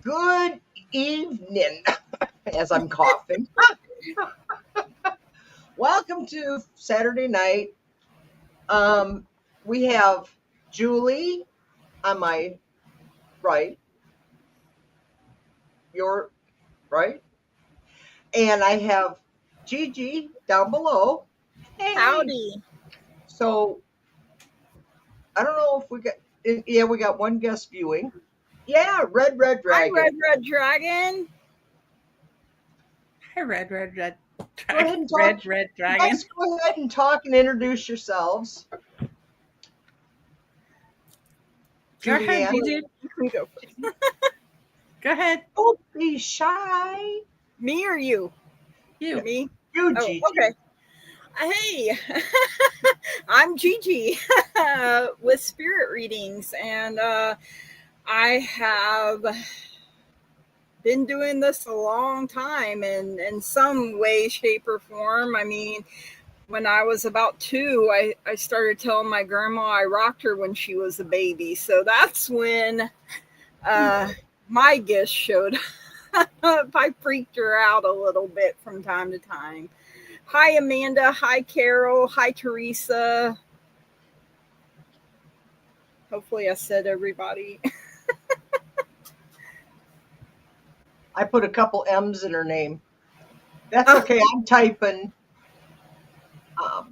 Good evening, as I'm coughing. Welcome to Saturday night. We have Julie on my right, your right, and I have Gigi down below. Hey, Howdy. so I don't know if we got, yeah, we got one guest viewing. Yeah, Red Hi, Dragon. Red Dragon. Hi, Red Go ahead and talk. Red You Dragon. guys go ahead and talk and introduce yourselves. Go ahead, Julianne. Gigi. You can go first. Go ahead. Don't be shy. Me or you? You. Me? You, Oh, Gigi. okay. Hey, I'm Gigi with Spirit Readings, and I have been doing this a long time in some way, shape, or form. I mean, when I was about 2, I started telling my grandma I rocked her when she was a baby. So that's when my gifts showed up. I freaked her out a little bit from time to time. Hi, Amanda. Hi, Carol. Hi, Teresa. Hopefully I said everybody. I put a couple M's in her name. That's okay. I'm typing. I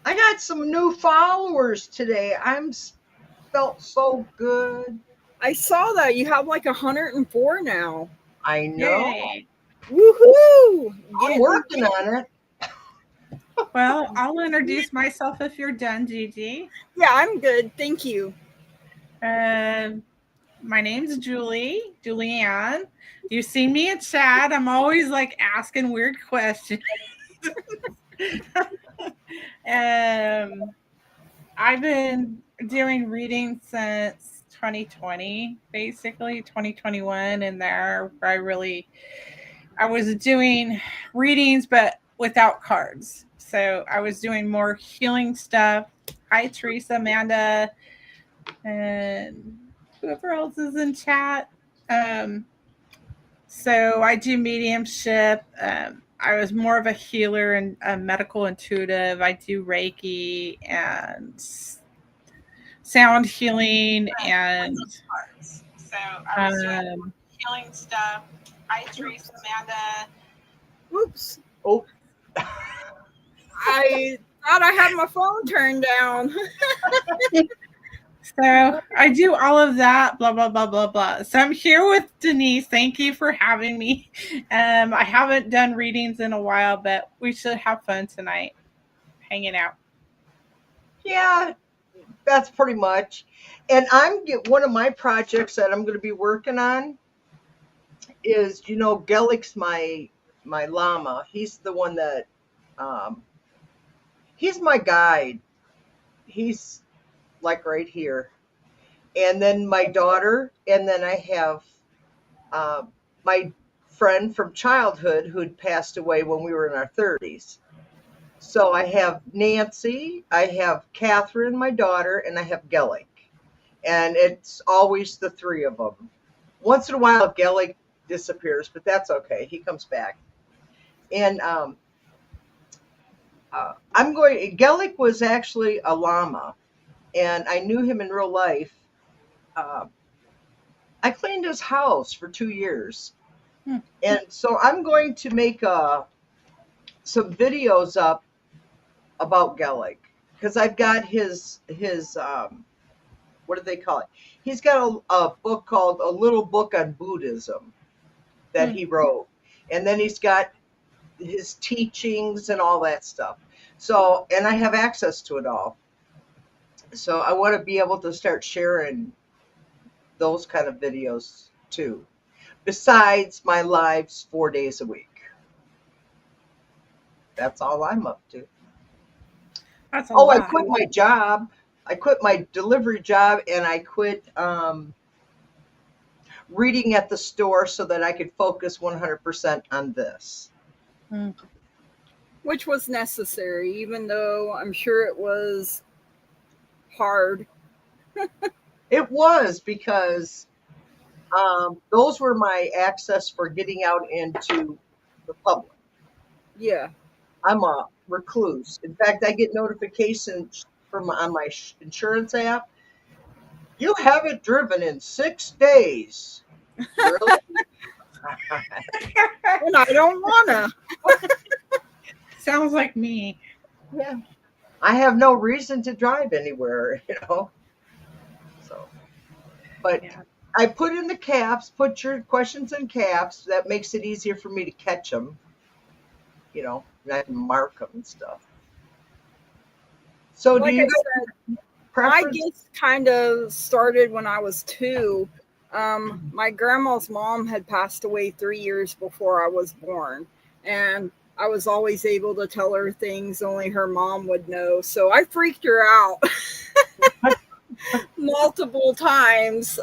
got some new followers today. Felt so good. I saw that. You have like 104 now. I know. Yay. Woohoo! I'm working on it. Well, I'll introduce myself if you're done, Gigi. Yeah, I'm good. Thank you. My name's Julianne. You see me in chat. I'm always like asking weird questions. I've been doing readings since 2020, basically 2021, and there I was doing readings but without cards. So I was doing more healing stuff. Hi, Teresa, Amanda, and whoever else is in chat. So I do mediumship. I was more of a healer and a medical intuitive. I do Reiki and sound healing and so I was doing healing stuff. Hi, Teresa, Amanda. Oops. Oh. I thought I had my phone turned down. So I do all of that, blah, blah, blah, blah, blah. So I'm here with Denise. Thank you for having me. I haven't done readings in a while, but we should have fun tonight hanging out. Yeah, that's pretty much. And one of my projects that I'm going to be working on is, Gelik's my llama. He's the one that he's my guide. He's like right here. And then my daughter, and then I have my friend from childhood who'd passed away when we were in our 30s. So I have Nancy, I have Catherine, my daughter, and I have Gelik. And it's always the three of them. Once in a while, Gelik disappears, but that's okay. He comes back. And Gelik was actually a llama, and I knew him in real life. I cleaned his house for 2 years. And so I'm going to make some videos up about Gelik, because I've got his what do they call it? He's got a book called A Little Book on Buddhism that he wrote. And then he's got his teachings and all that stuff. So, and I have access to it all. So I want to be able to start sharing those kind of videos too, besides my lives 4 days a week. That's all I'm up to. That's a lot. I quit my job. I quit my delivery job, and I quit reading at the store so that I could focus 100% on this. Which was necessary, even though I'm sure it was hard. It was, because Those were my access for getting out into the public. Yeah. I'm a recluse. In fact, I get notifications on my insurance app. You haven't driven in 6 days. Really? And I don't wanna. Sounds like me. Yeah. I have no reason to drive anywhere, So, but Yeah. I put in the caps, put your questions in caps. That makes it easier for me to catch them, and I can mark them and stuff. So, do Like you I got said, my preference? gifts kind of started when I was 2. My grandma's mom had passed away 3 years before I was born, and I was always able to tell her things only her mom would know. So I freaked her out multiple times,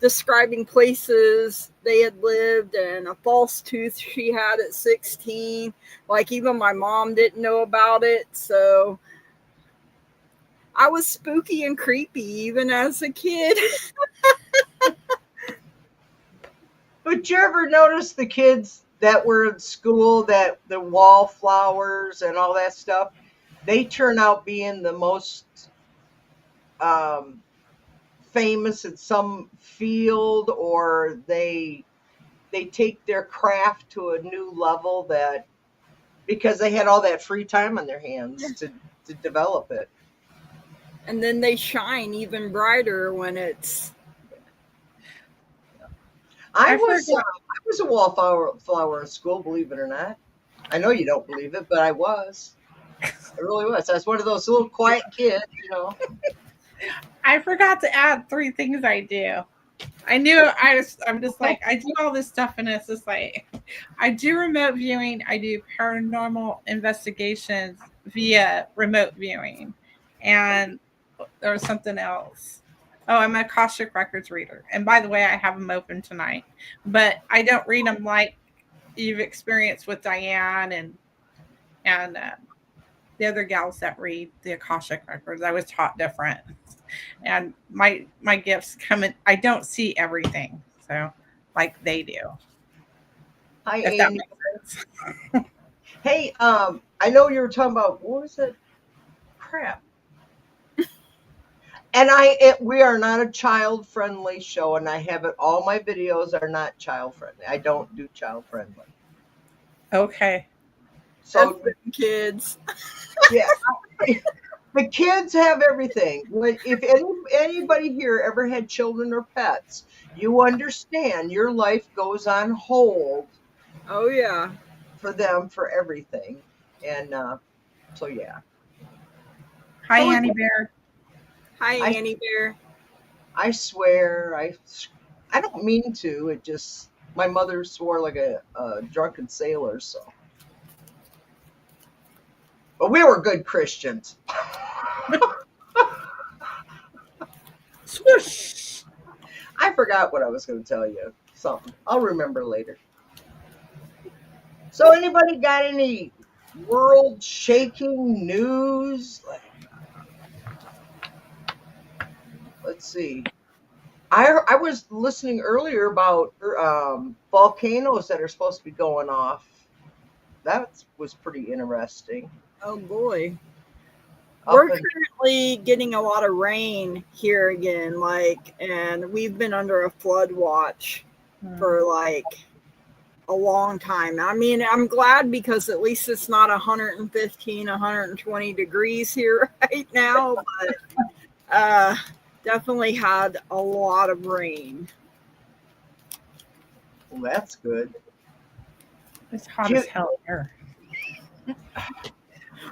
describing places they had lived and a false tooth she had at 16. Like, even my mom didn't know about it. So I was spooky and creepy even as a kid. But you ever notice the kids that were in school, that the wallflowers and all that stuff, they turn out being the most um, famous in some field, or they take their craft to a new level, that because they had all that free time on their hands to develop it. And then they shine even brighter when it's. I I was forgot. I was a wallflower in school, believe it or not. I know you don't believe it, but I was. I really was. I was one of those little quiet kids. I forgot to add 3 things I do. I'm just like, I do all this stuff, and it's just like, I do remote viewing. I do paranormal investigations via remote viewing. And there was something else. Oh, I'm a Akashic Records reader. And by the way, I have them open tonight. But I don't read them like you've experienced with Diane and the other gals that read the Akashic Records. I was taught different. And my gifts come in. I don't see everything. So like they do. Hi, If that Andy. makes sense. Hey, I know you were talking about, what was it? Crap. And we are not a child friendly show, and I have it. All my videos are not child friendly. I don't do child friendly. Okay. So Kids. yeah, the kids have everything. If anybody here ever had children or pets, you understand your life goes on hold Oh, yeah. for them for everything, and so yeah. Hi, So Annie Bear. Hi, I Annie Bear. I swear I don't mean to. It just, my mother swore like a drunken sailor, so. But we were good Christians. Swoosh. I forgot what I was going to tell you. Something. I'll remember later. So, anybody got any world shaking news? Let's see. I was listening earlier about volcanoes that are supposed to be going off. That was pretty interesting. Oh, boy. Up We're in, currently getting a lot of rain here again, and we've been under a flood watch for a long time. I mean, I'm glad because at least it's not 115, 120 degrees here right now, but definitely had a lot of rain. well, that's good. It's hot as hell here.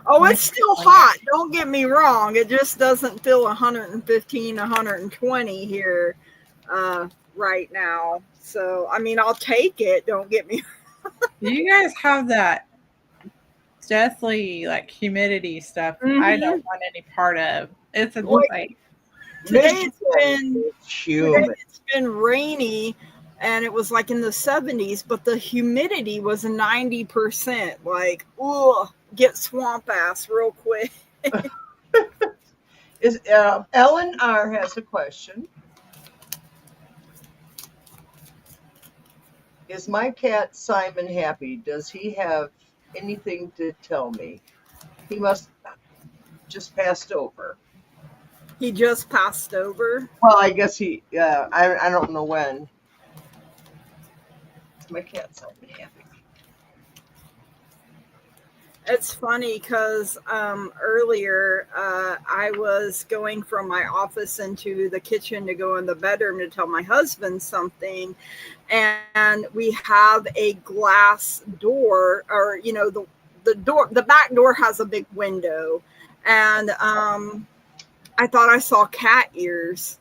Oh, it's still hot. Don't get me wrong. It just doesn't feel 115, 120 here right now. So, I mean, I'll take it. Don't get me wrong. Do you guys have that deathly humidity stuff? Mm-hmm. I don't want any part of. It's a Today humid. it's been rainy, and it was in the 70s, but the humidity was 90%. Get swamp ass real quick. Ellen R has a question. Is my cat Simon happy? Does he have anything to tell me? He must just passed over. He just passed over. Well, I guess he. I don't know when. Is my cat Simon happy? It's funny because earlier I was going from my office into the kitchen to go in the bedroom to tell my husband something, and we have a glass door, or the back door has a big window, and I thought I saw cat ears,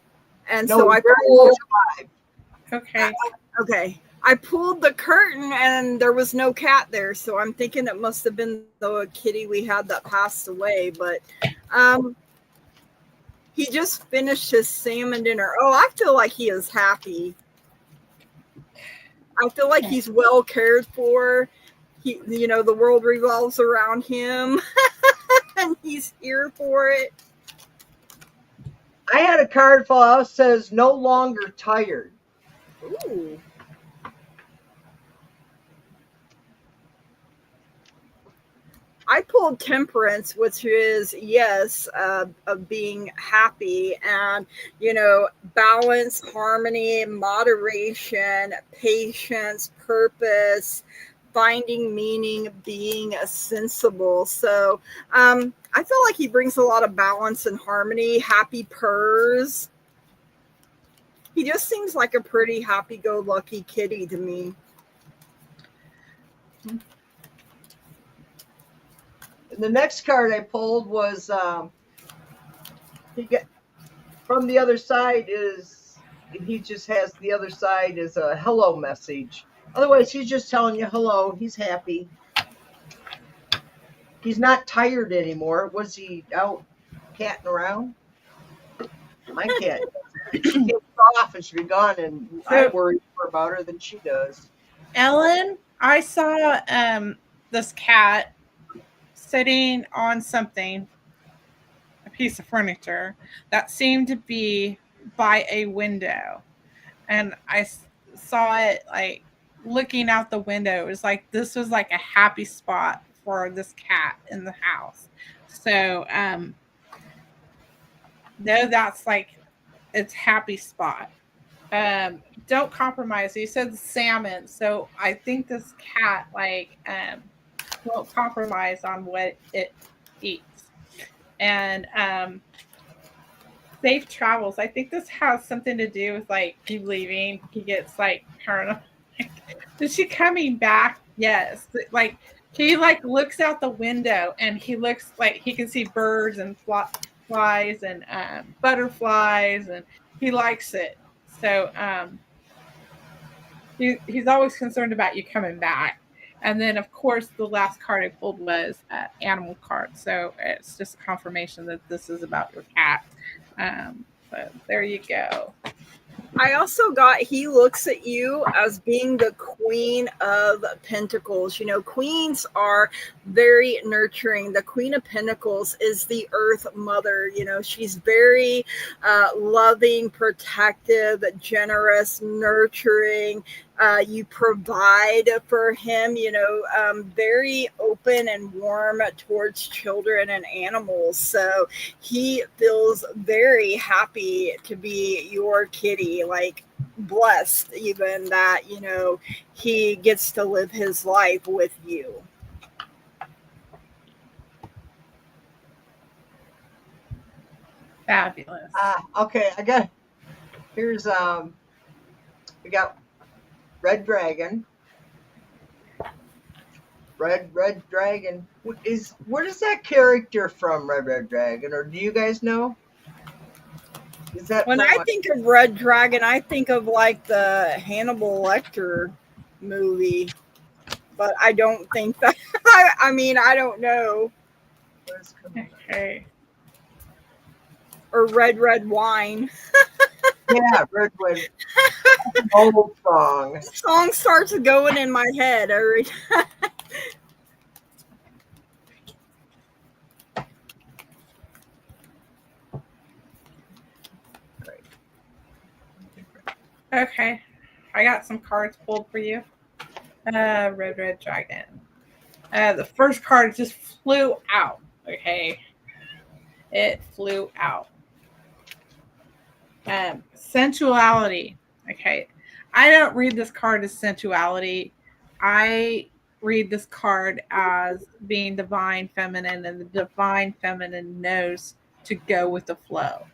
and No, so I very pulled. much alive. Okay. Okay. I pulled the curtain and there was no cat there, so I'm thinking it must have been the kitty we had that passed away. But he just finished his salmon dinner. Oh, I feel like he is happy. I feel like he's well cared for. The world revolves around him, and he's here for it. I had a card fall out says no longer tired. Ooh. I pulled temperance, which is yes, of being happy and balance, harmony, moderation, patience, purpose, finding meaning, being sensible. So I feel like he brings a lot of balance and harmony. Happy purrs. He just seems like a pretty happy-go-lucky kitty to me. The next card I pulled was he got from the other side is he just has the other side is a hello message. Otherwise, he's just telling you hello. He's happy. He's not tired anymore. Was he out catting around? My cat, she gets off and she'll be gone, and I worry more about her than she does. Ellen, I saw this cat sitting on something, a piece of furniture that seemed to be by a window, and I saw it like looking out the window. It was like this was like a happy spot for this cat in the house. So no, that's like its happy spot. Don't compromise. You said salmon, so I think this cat like won't compromise on what it eats. And safe travels. I think this has something to do with like he leaving. He gets like paranoid. Is she coming back? Yes. Like he like looks out the window and he looks like he can see birds and flies and butterflies, and he likes it. So he's always concerned about you coming back. And then, of course, the last card I pulled was animal card. So it's just a confirmation that this is about your cat. So there you go. I also got he looks at you as being the Queen of Pentacles. Queens are very nurturing. The Queen of Pentacles is the Earth Mother. She's very loving, protective, generous, nurturing. You provide for him, very open and warm towards children and animals. So he feels very happy to be your kitty, like blessed even that, he gets to live his life with you. Fabulous. Okay, here's we got Red Dragon. Red Dragon. What is that character from, Red Dragon? Or do you guys know? Is that When I think of Red Dragon, I think of like the Hannibal Lecter movie, but I don't think that. I mean, I don't know. Okay. Or Red Wine. Yeah, Red. Old song. The song starts going in my head every time. Okay. I got some cards pulled for you. Red Dragon. The first card just flew out. Okay. It flew out. Sensuality. Okay. I don't read this card as sensuality. I read this card as being divine feminine, and the divine feminine knows to go with the flow.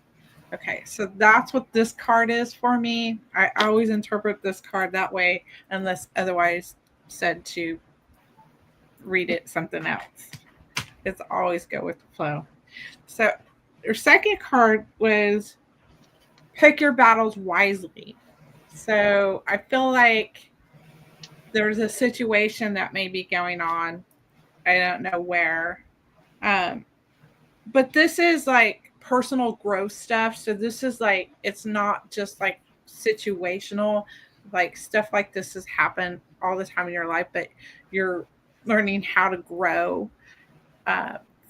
Okay, so that's what this card is for me. I always interpret this card that way, unless otherwise said to read it something else. It's always go with the flow. So your second card was pick your battles wisely. So I feel like there's a situation that may be going on. I don't know where. But this is like personal growth stuff. So this is like, it's not just like situational, like stuff like this has happened all the time in your life, but you're learning how to grow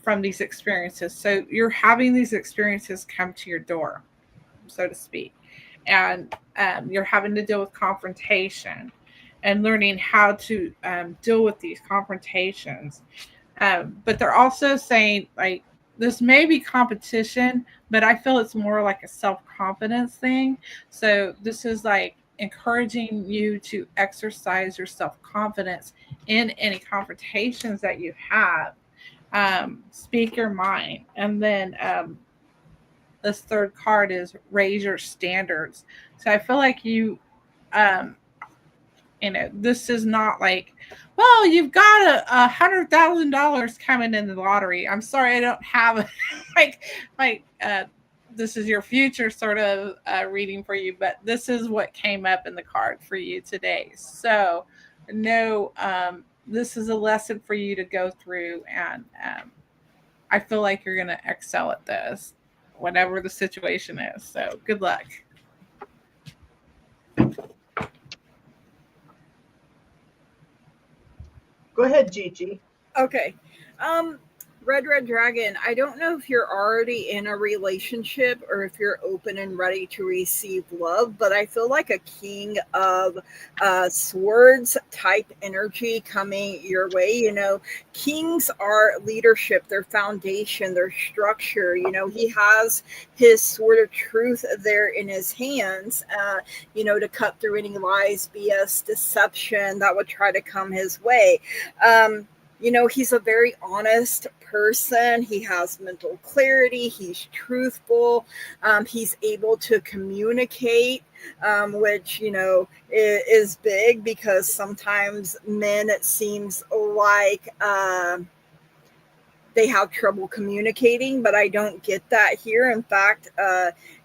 from these experiences. So you're having these experiences come to your door, so to speak. And you're having to deal with confrontation and learning how to deal with these confrontations. But they're also saying, like, this may be competition, but I feel it's more like a self-confidence thing. So this is like encouraging you to exercise your self-confidence in any confrontations that you have. Speak your mind. And then this third card is raise your standards. So I feel like you this is not like, well, you've got $100,000 coming in the lottery. I'm sorry, I don't have like this is your future sort of reading for you, but this is what came up in the card for you today. So no, this is a lesson for you to go through, and I feel like you're going to excel at this, whatever the situation is. So good luck. Go ahead, Gigi. Okay. Red Dragon, I don't know if you're already in a relationship or if you're open and ready to receive love, but I feel like a King of Swords type energy coming your way. You know, kings are leadership, their foundation, their structure. You know, he has his sword of truth there in his hands, to cut through any lies, BS, deception that would try to come his way. He's a very honest person. He has mental clarity. He's truthful. He's able to communicate, which, is big, because sometimes men, it seems like they have trouble communicating, but I don't get that here. In fact,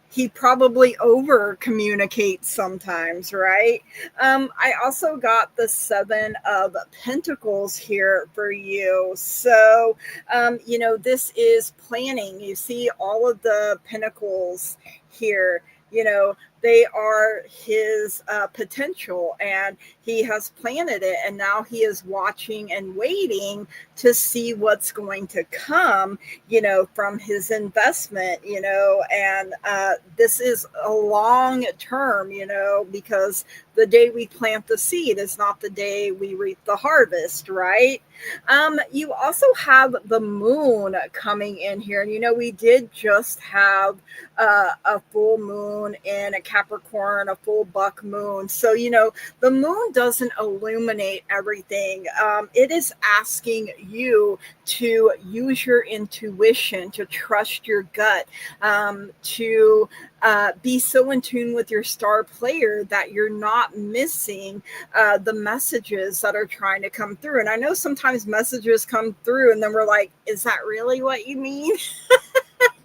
he probably over communicates sometimes, right? I also got the 7 of Pentacles here for you. So, this is planning. You see all of the pentacles here, they are his potential, and he has planted it, and now he is watching and waiting to see what's going to come, from his investment, and this is a long term, because the day we plant the seed is not the day we reap the harvest, right? You also have the moon coming in here, and we did just have a full moon in a Capricorn, a full buck moon. So the moon doesn't illuminate everything. It is asking you to use your intuition, to trust your gut, to be so in tune with your star player that you're not missing the messages that are trying to come through. And I know sometimes messages come through and then we're like, is that really what you mean?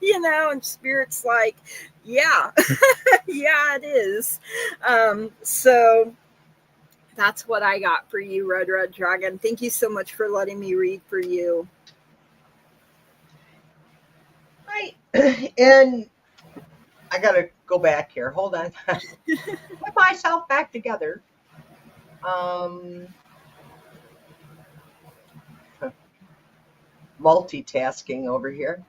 And Spirit's like, yeah, yeah, it is. So that's what I got for you, Red Dragon. Thank you so much for letting me read for you. Right. And I got to go back here. Hold on. Put myself back together. Multitasking over here.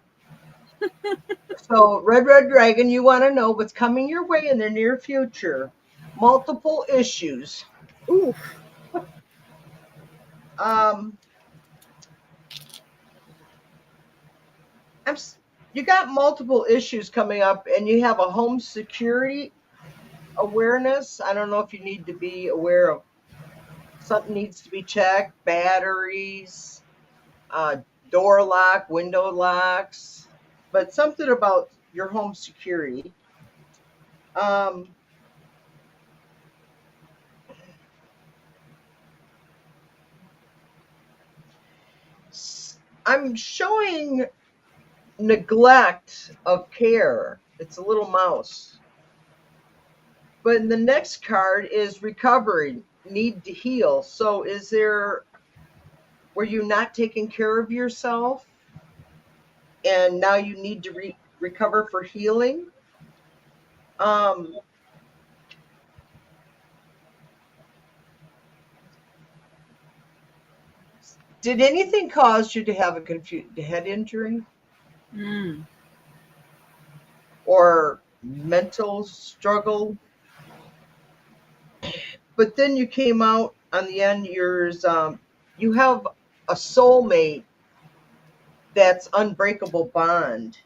So, Red Dragon, you want to know what's coming your way in the near future. Multiple issues. Ooh. You got multiple issues coming up, and you have a home security awareness. I don't know if you need to be aware of something needs to be checked, batteries, door lock, window locks, but something about your home security. Um, I'm showing neglect of care. It's a little mouse. But the next card is recovery, need to heal. So were you not taking care of yourself and now you need to recover for healing? Um, did anything cause you to have a head injury or mental struggle? But then you came out on the end years. You have a soulmate that's unbreakable bond.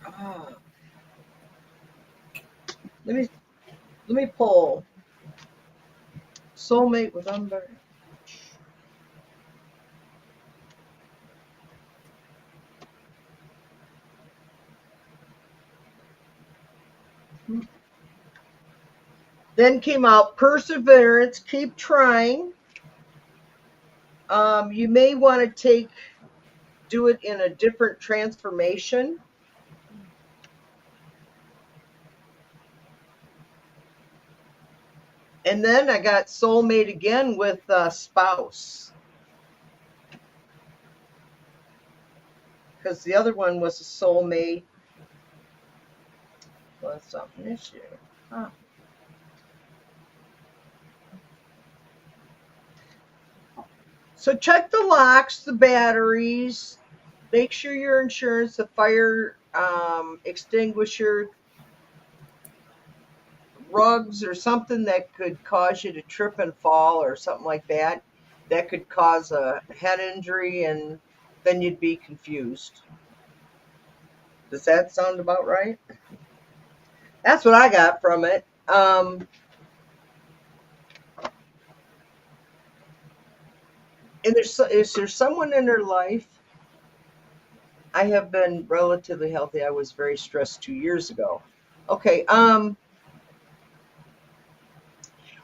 Ah, let me pull soulmate with unbreakable. Then came out perseverance, keep trying. You may want to do it in a different transformation. And then I got soulmate again with spouse. Because the other one was a soulmate. Well, that's not an issue. Huh. So check the locks, the batteries. Make sure your insurance, the fire extinguisher, rugs, or something that could cause you to trip and fall or something like that. That could cause a head injury, and then you'd be confused. Does that sound about right? That's what I got from it. And is there someone in her life? I have been relatively healthy. I was very stressed 2 years ago. Okay.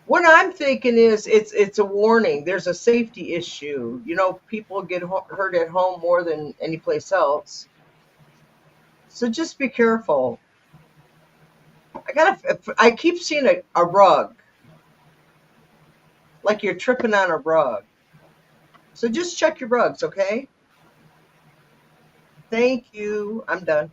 What I'm thinking is it's a warning. There's a safety issue. You know, people get hurt at home more than any place else. So just be careful. I keep seeing a rug, like you're tripping on a rug. So just check your rugs, okay? Thank you. I'm done.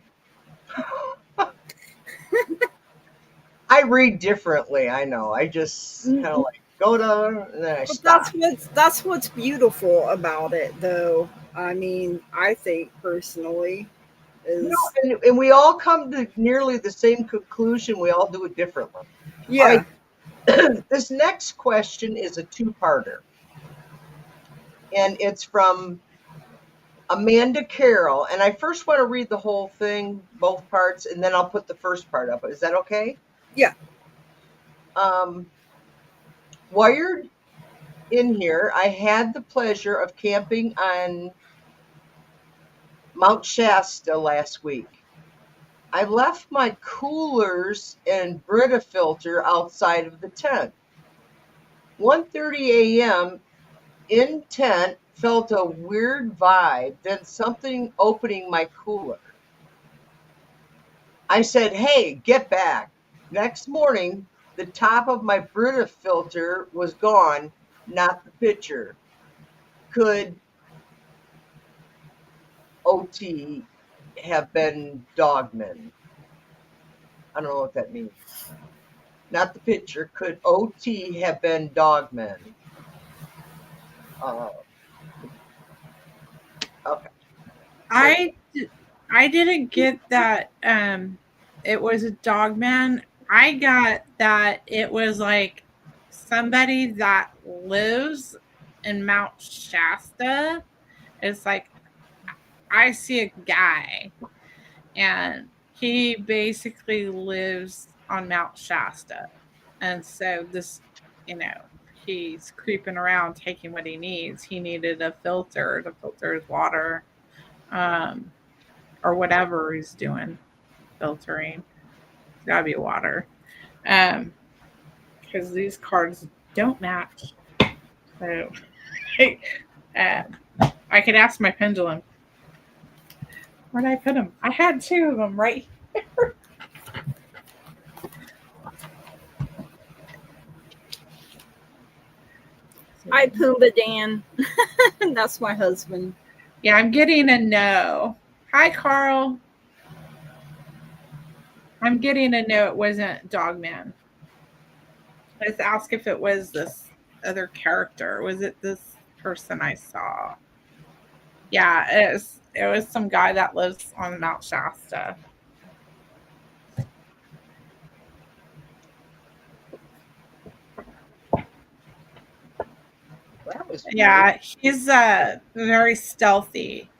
I read differently. I know. I just kind of like go to, and then I But stop. that's what's beautiful about it, though. I mean, I think personally You is know, and we all come to nearly the same conclusion. We all do it differently. All yeah. right. This next question is a two-parter, and it's from Amanda Carroll. And I first want to read the whole thing, both parts, and then I'll put the first part up. Is that okay? Yeah. Wired in here, I had the pleasure of camping on Mount Shasta last week. I left my coolers and Brita filter outside of the tent. 1:30 a.m. in tent, felt a weird vibe, then something opening my cooler. I said, "Hey, get back." Next morning, the top of my Brita filter was gone, not the pitcher. Could OT have been dogmen? I don't know what that means. Not the pitcher. Could OT have been dogmen? Okay. I didn't get that it was a dog man. I got that it was like somebody that lives in Mount Shasta, it's like I see a guy and he basically lives on Mount Shasta. And so this, you know, he's creeping around taking what he needs. He needed a filter to filter his water, um, or whatever he's doing, filtering. It's gotta be water. Because these cards don't match. So I could ask my pendulum. Where did I put them? I had two of them right here. I Pumbaa Dan. That's my husband. Yeah, I'm getting a no. Hi, Carl. I'm getting a no. It wasn't Dogman. Let's ask if it was this other character. Was it this person I saw? Yeah, it was some guy that lives on Mount Shasta. That was Yeah, he's very stealthy.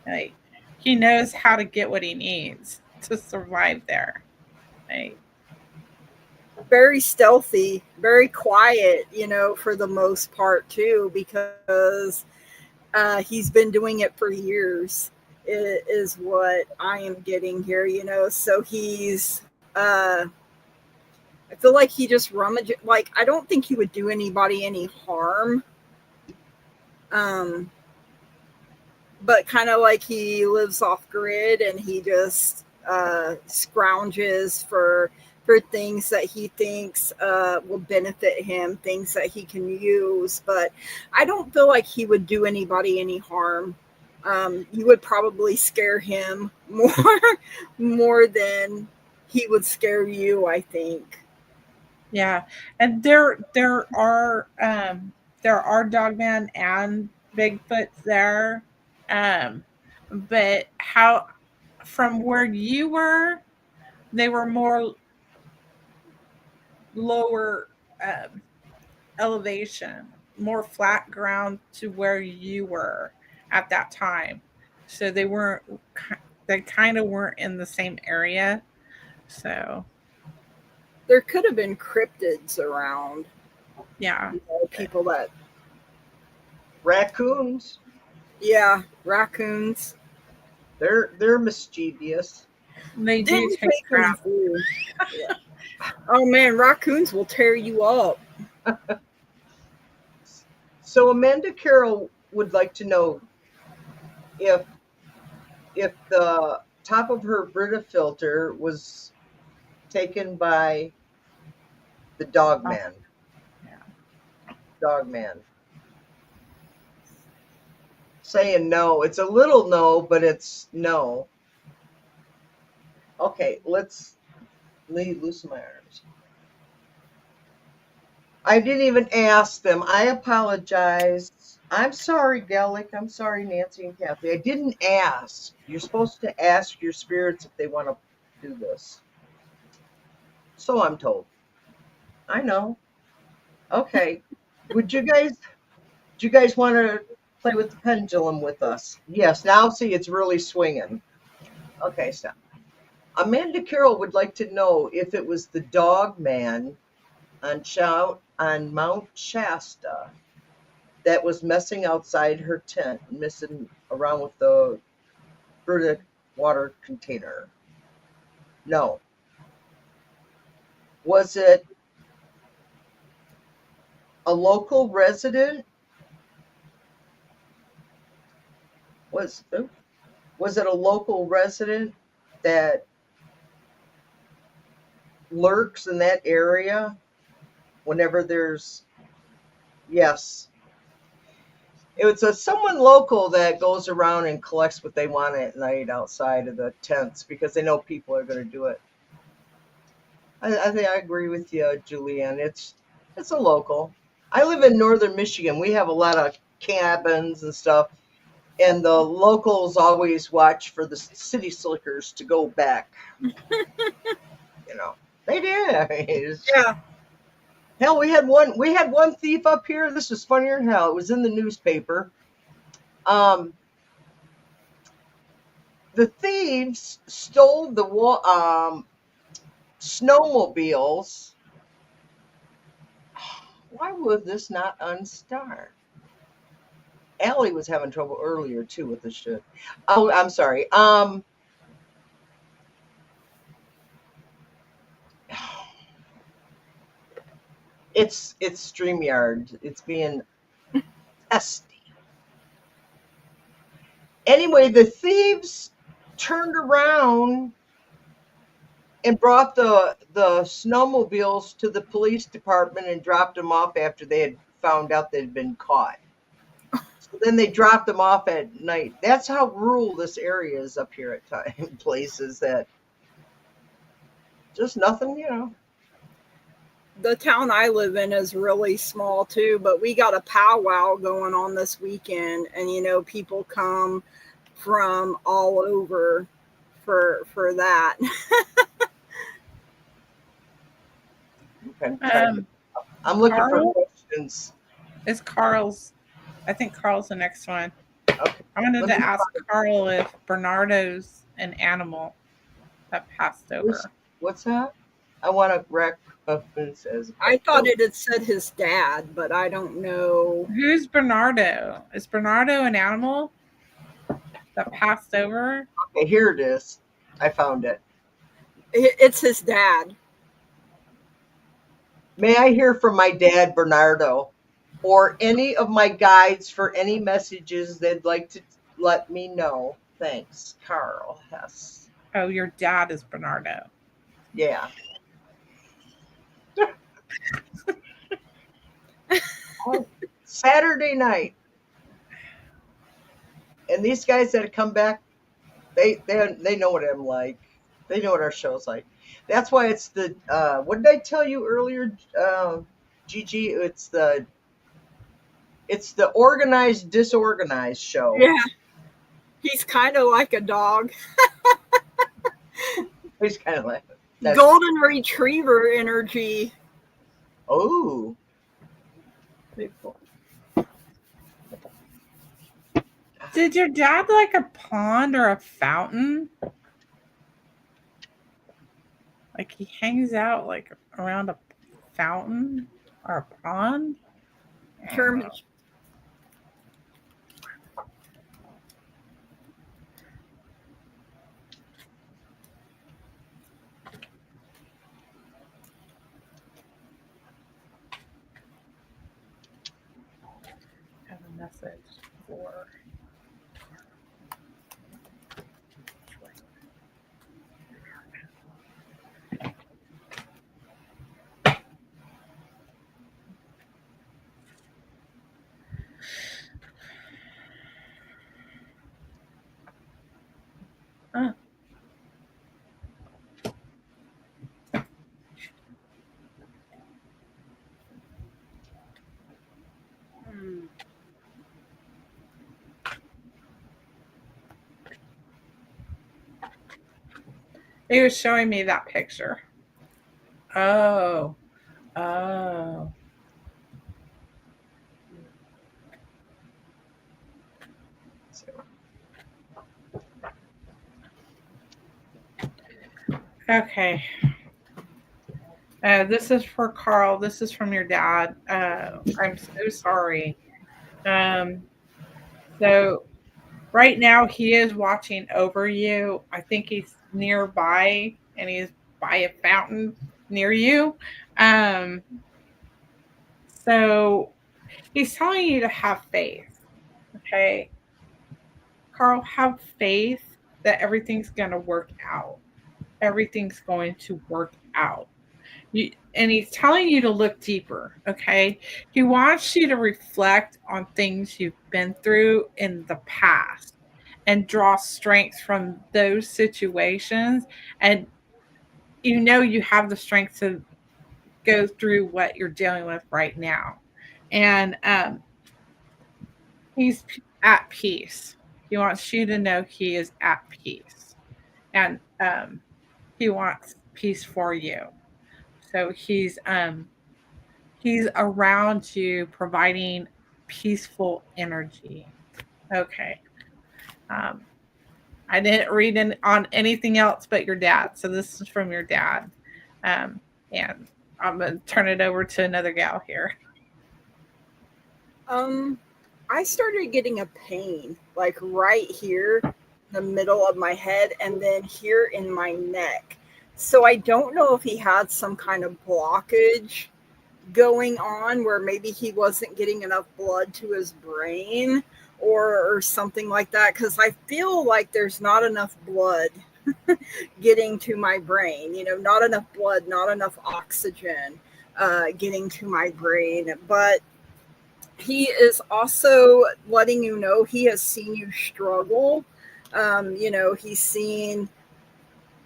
Like he knows how to get what he needs to survive there. Like, very stealthy, very quiet, you know, for the most part too, because he's been doing it for years, is what I am getting here, you know. So he's, I feel like he just rummages. Like, I don't think he would do anybody any harm. But kind of like he lives off grid and he just scrounges for things that he thinks will benefit him, things that he can use. But I don't feel like he would do anybody any harm. You would probably scare him more than he would scare you, I think. yeah, and there are Dogman and Bigfoot there, but how from where you were, they were more lower elevation, more flat ground to where you were at that time. So they kind of weren't in the same area. So There could have been cryptids around. yeah, You know, people that raccoons. yeah, raccoons. They're mischievous. they do Didn't take take crap. yeah. Oh man, raccoons will tear you up. So Amanda Carroll would like to know if the top of her Brita filter was taken by the Dogman. Yeah. Dogman. Saying no. It's a little no, but it's no. Okay, let's loosen my arms. I didn't even ask them. I apologize. I'm sorry, Gallic. I'm sorry, Nancy and Kathy. I didn't ask. You're supposed to ask your spirits if they want to do this. So I'm told. I know. Okay. Would you guys do you guys want to play with the pendulum with us? Yes, now see it's really swinging. Okay, stop. Amanda Carroll would like to know if it was the Dog Man on Mount Shasta that was messing outside her tent, messing around with the Brita water container. No. Was it a local resident? Was it a local resident that lurks in that area whenever there's yes. It was someone local that goes around and collects what they want at night outside of the tents because they know people are going to do it. I think I agree with you, Julianne. It's a local. I live in northern Michigan. We have a lot of cabins and stuff, and the locals always watch for the city slickers to go back. You know, they did. Yeah, Hell, we had one thief up here. This was funnier than hell. It was in the newspaper. Um, the thieves stole the snowmobiles. Why would this not unstart? Allie was having trouble earlier too with the shit. Oh, I'm sorry. It's StreamYard. It's being testy. Anyway, the thieves turned around and brought the snowmobiles to the police department and dropped them off after they had found out they'd been caught. So then they dropped them off at night. That's how rural this area is up here at times. Places that just nothing, The town I live in is really small too, but we got a powwow going on this weekend, and people come from all over for that. Okay. I'm looking Carl? for questions. Is Carl's? I think Carl's the next one. Okay. I wanted to ask Carl if Bernardo's an animal that passed over. What's that? I want to wreck says. I thought it had said his dad, but I don't know. Who's Bernardo? Is Bernardo an animal that passed over? Okay, here it is. I found it. It's his dad. May I hear from my dad, Bernardo, or any of my guides for any messages they'd like to let me know? Thanks, Carl Hess. Oh, your dad is Bernardo. Yeah. Saturday night. And these guys that have come back, they know what I'm like. They know what our show's like. That's why it's the what did I tell you earlier, Gigi? It's the organized disorganized show. Yeah. He's kind of like a dog. He's kind of like golden retriever energy. Oh. Did your dad like a pond or a fountain? Like he hangs out like around a fountain or a pond? Terms. Have a message for He was showing me that picture. Oh. Oh. Okay. This is for Carl. This is from your dad. I'm so sorry. So right now he is watching over you. I think he's nearby and he's by a fountain near you. So he's telling you to have faith. Okay. Carl, have faith that everything's going to work out. Everything's going to work out. And he's telling you to look deeper, okay? He wants you to reflect on things you've been through in the past and draw strength from those situations. And you have the strength to go through what you're dealing with right now. And he's at peace. He wants you to know he is at peace. And he wants peace for you. So he's He's around you, providing peaceful energy. Okay. Um, I didn't read on anything else but your dad. So this is from your dad. Um, and I'm going to turn it over to another gal here. I started getting a pain like right here in the middle of my head and then here in my neck. So I don't know if he had some kind of blockage going on where maybe he wasn't getting enough blood to his brain or something like that, because I feel like there's not enough blood getting to my brain, not enough blood, not enough oxygen getting to my brain. But he is also letting you know he has seen you struggle. He's seen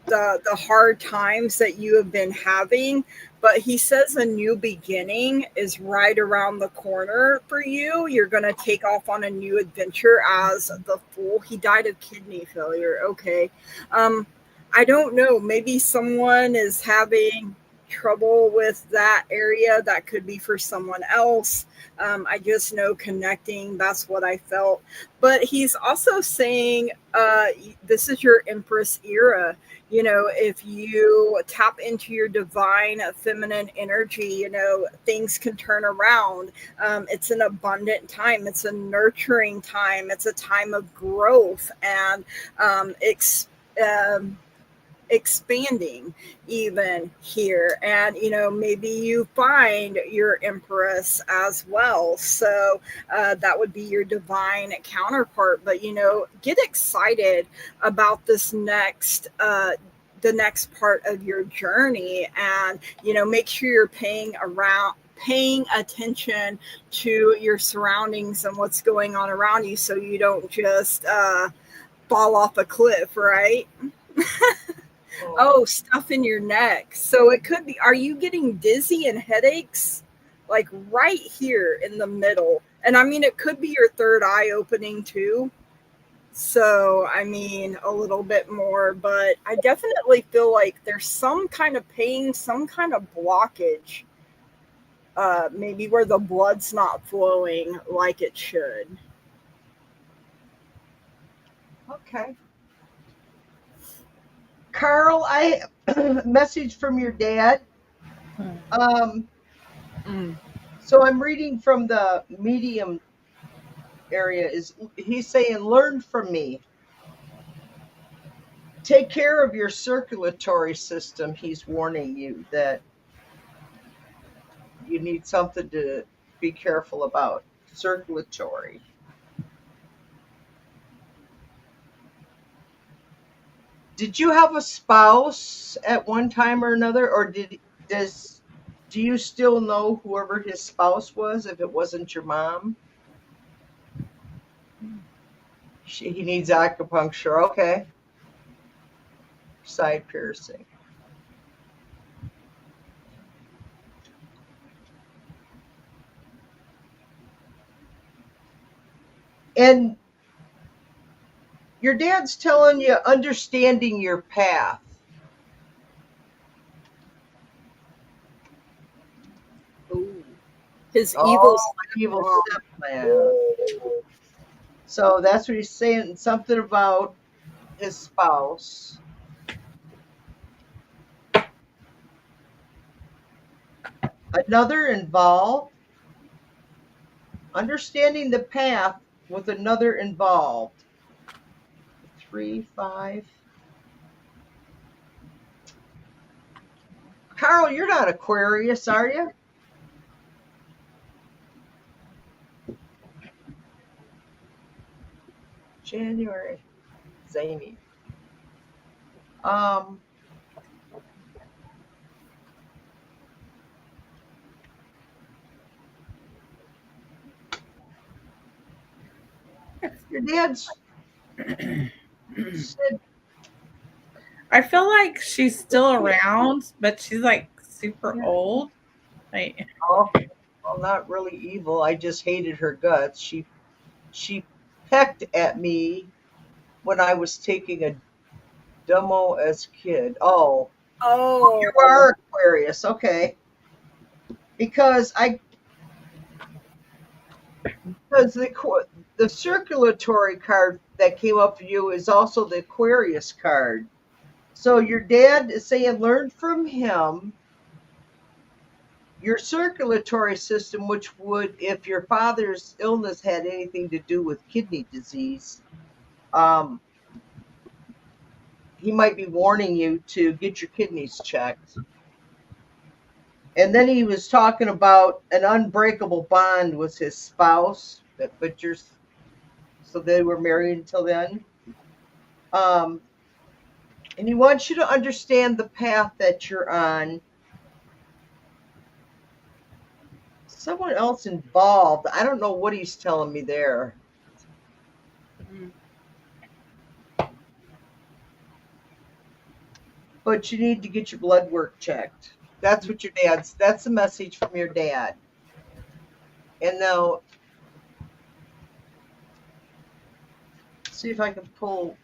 the hard times that you have been having, but he says a new beginning is right around the corner for you. You're going to take off on a new adventure as the Fool. He died of kidney failure. Okay. I don't know. Maybe someone is having trouble with that area. That could be for someone else. I just know connecting. That's what I felt. But he's also saying this is your Empress era. If you tap into your divine feminine energy, things can turn around. It's an abundant time. It's a nurturing time. It's a time of growth and expanding even here. And maybe you find your Empress as well, so that would be your divine counterpart. But get excited about this next the next part of your journey, and make sure you're paying attention to your surroundings and what's going on around you, so you don't just fall off a cliff, right? Oh, stuff in your neck. So it could be, are you getting dizzy and headaches? Like right here in the middle. And I mean, it could be your third eye opening too. So, I mean, a little bit more, but I definitely feel like there's some kind of pain, some kind of blockage, maybe where the blood's not flowing like it should. Okay. Carl, I message from your dad. So I'm reading from the medium area. Is he's saying, learn from me. Take care of your circulatory system. He's warning you that you need something to be careful about. Circulatory. Did you have a spouse at one time or another, or do you still know whoever his spouse was if it wasn't your mom? He needs acupuncture. Okay. Side piercing. And your dad's telling you understanding your path. Ooh. His evil stepman. So that's what he's saying. Something about his spouse. Another involved. Understanding the path with another involved. 3, 5. Carl, you're not Aquarius, are you? January. Zany. Your dad's said, I feel like she's still around, but she's like super old. Like, oh, well, not really evil. I just hated her guts. She pecked at me when I was taking a demo as kid. Oh, Oh, you are Aquarius. Okay. because the circulatory card that came up for you is also the Aquarius card. So your dad is saying learn from him. Your circulatory system, which would, if your father's illness had anything to do with kidney disease, he might be warning you to get your kidneys checked. And then he was talking about an unbreakable bond with his spouse, so they were married until then. And he wants you to understand the path that you're on. Someone else involved. I don't know what he's telling me there. But you need to get your blood work checked. That's what that's the message from your dad. And now, see if I can pull.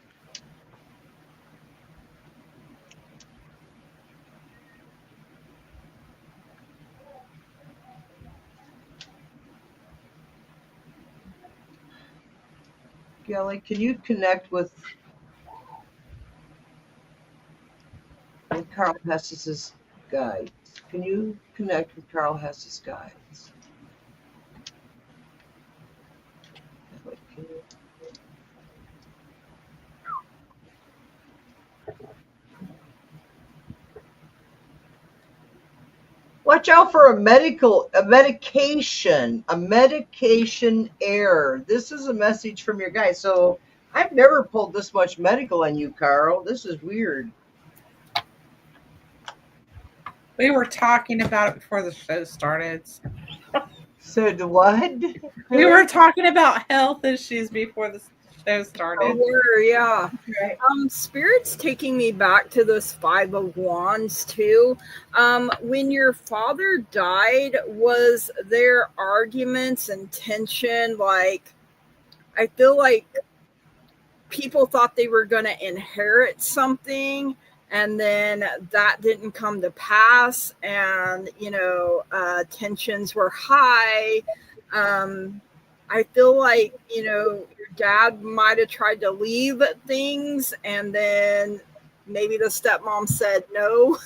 Kelly, can you connect with Carl Hess's guides? Can you connect with Carl Hess's guides? Watch out for a medication error. This is a message from your guy. So I've never pulled this much medical on you, Carl. This is weird. We were talking about it before the show started. So the what? We were talking about health issues before the show started. Oh, yeah. Okay. Spirit's taking me back to this Five of Wands too. When your father died, was there arguments and tension? Like, I feel like people thought they were going to inherit something, and then that didn't come to pass, and tensions were high. I feel like your dad might have tried to leave things, and then maybe the stepmom said no.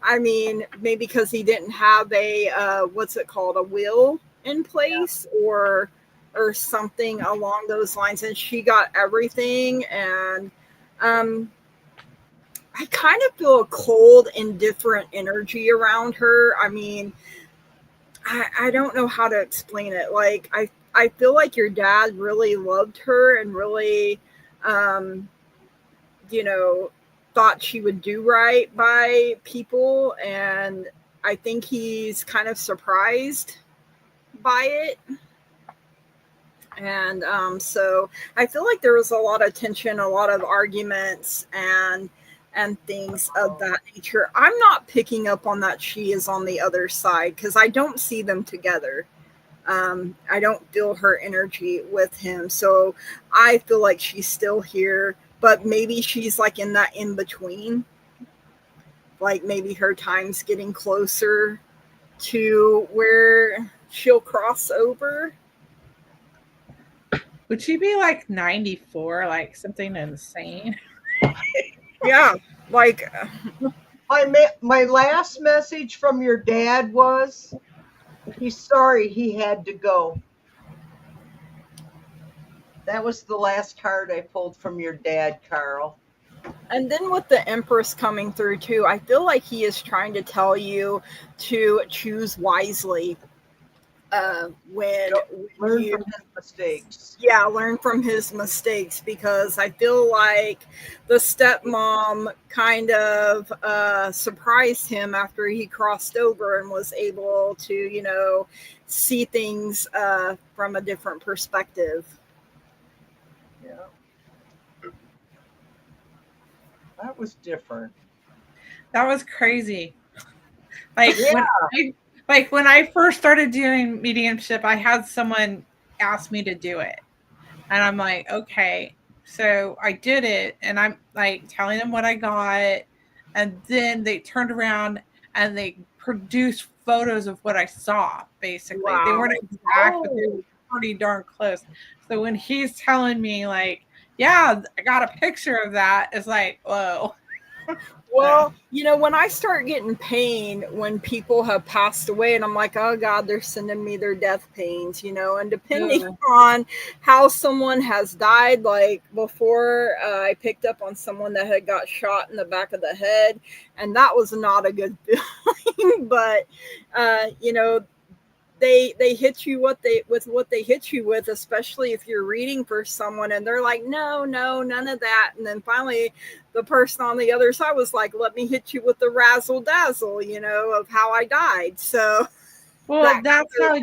I mean, maybe because he didn't have a will in place, or something along those lines, and she got everything. And I kind of feel a cold, indifferent energy around her. I mean, I don't know how to explain it. Like, I feel like your dad really loved her and really, thought she would do right by people. And I think he's kind of surprised by it. And so I feel like there was a lot of tension, a lot of arguments, and things of that nature. I'm not picking up on that she is on the other side, because I don't see them together. I don't feel her energy with him. So I feel like she's still here, but maybe she's like in that in between. Like, maybe her time's getting closer to where she'll cross over. Would she be like 94, like something insane? Yeah, like my last message from your dad was he's sorry he had to go. That was the last card I pulled from your dad, Carl. And then with the Empress coming through too, I feel like he is trying to tell you to choose wisely. Learn from his mistakes. Yeah, learn from his mistakes, because I feel like the stepmom kind of surprised him after he crossed over and was able to, see things from a different perspective. Yeah. That was different. That was crazy. Like, when I first started doing mediumship, I had someone ask me to do it. And I'm like, okay. So I did it, and I'm like telling them what I got. And then they turned around and they produced photos of what I saw, basically. Wow. They weren't exact, but they were pretty darn close. So when he's telling me, like, yeah, I got a picture of that, it's like, whoa. Well, when I start getting pain when people have passed away, and I'm like, oh God, they're sending me their death pains, and depending on how someone has died, like before, I picked up on someone that had got shot in the back of the head, and that was not a good feeling. But they hit you with what they hit you with, especially if you're reading for someone and they're like, no, none of that. And then finally the person on the other side was like, let me hit you with the razzle dazzle, of how I died. So that's how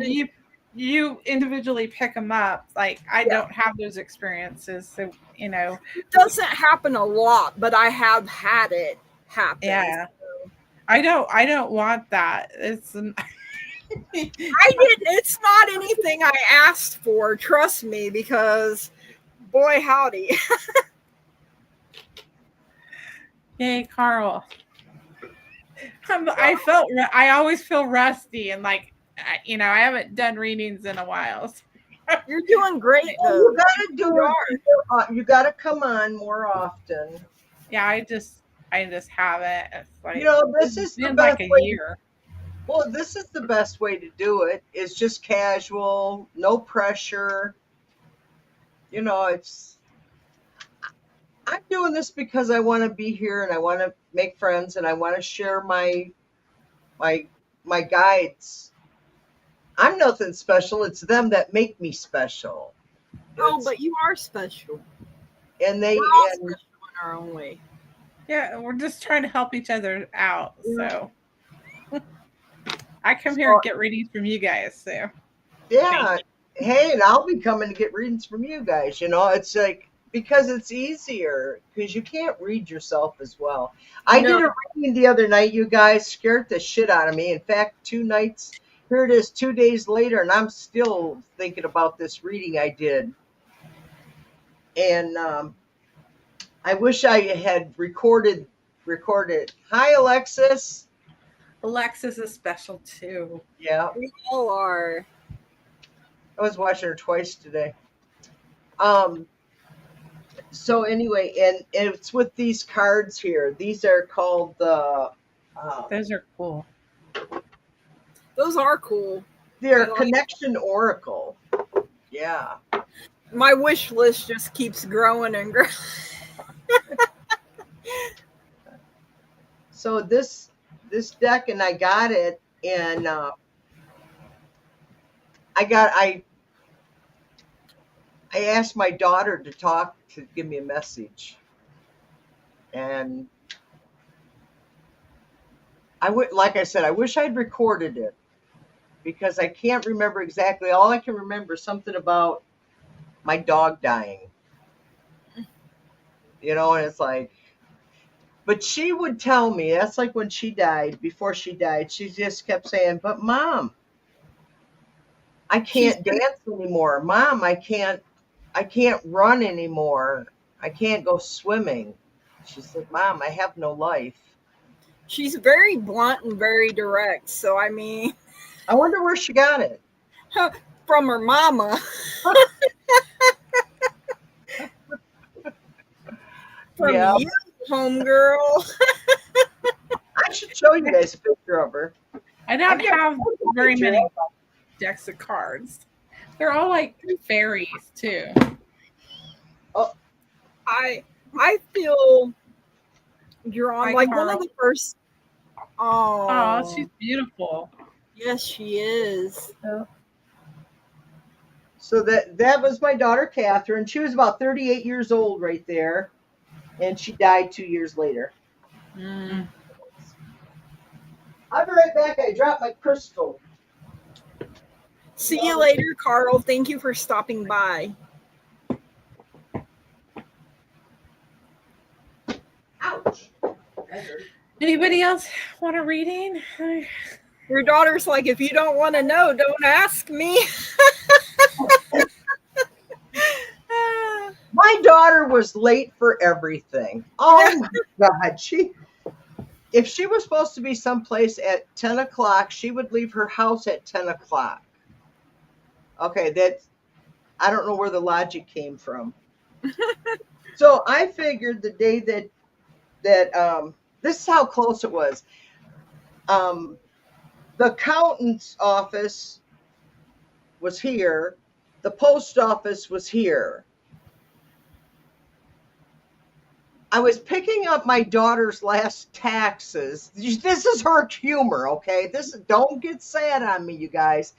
you individually pick them up. Like, I don't have those experiences. So, it doesn't happen a lot, but I have had it happen. Yeah. So. I don't want that. It's not anything I asked for, trust me, because boy howdy. Yay, Carl. I always feel rusty, and like, I haven't done readings in a while. So. You're doing great though. You gotta do it. You gotta come on more often. Yeah, I just haven't. It's like, this is the best like a year. Well, this is the best way to do it. It's just casual, no pressure. I'm doing this because I want to be here and I want to make friends and I want to share my guides. I'm nothing special. It's them that make me special. But you are special. And we're all special in our own way. Yeah, we're just trying to help each other out. So I come here and get readings from you guys. So yeah, hey, and I'll be coming to get readings from you guys. It's like, because it's easier, because you can't read yourself as well. I did a reading the other night. You guys scared the shit out of me. In fact, 2 nights. Here it is 2 days later, and I'm still thinking about this reading I did. And I wish I had recorded. Hi, Alexis. Alexis is special too. Yeah. We all are. I was watching her twice today. So anyway, and it's with these cards here. These are called the... Those are cool. Those are cool. They're Connection Oracle. Yeah. My wish list just keeps growing and growing. So this deck, and I got it, and I asked my daughter to give me a message, and like I said, I wish I'd recorded it because I can't remember exactly. All I can remember is something about my dog dying, and it's like, but she would tell me, that's like when she died, before she died, she just kept saying, but Mom, I can't dance anymore. Mom, I can't run anymore. I can't go swimming. She said, Mom, I have no life. She's very blunt and very direct. So, I mean, I wonder where she got it. From her mama. From you, homegirl. I should show you guys a picture of her. I don't have very many decks of cards. They're all like fairies too. Oh, I feel drawn like Carl. One of the first. Oh, she's beautiful. Yes, she is. Oh. So that was my daughter Catherine. She was about 38 years old right there, and she died 2 years later. Mm. I'll be right back. I dropped my crystal. See you later, Carl. Thank you for stopping by. Ouch. Anybody else want a reading? Your daughter's like, if you don't want to know, don't ask me. My daughter was late for everything. Oh my God. if she was supposed to be someplace at 10 o'clock, she would leave her house at 10 o'clock. Okay, I don't know where the logic came from. So I figured the day that this is how close it was. The accountant's office was here. The post office was here. I was picking up my daughter's last taxes. This is her humor, okay? Don't get sad on me, you guys.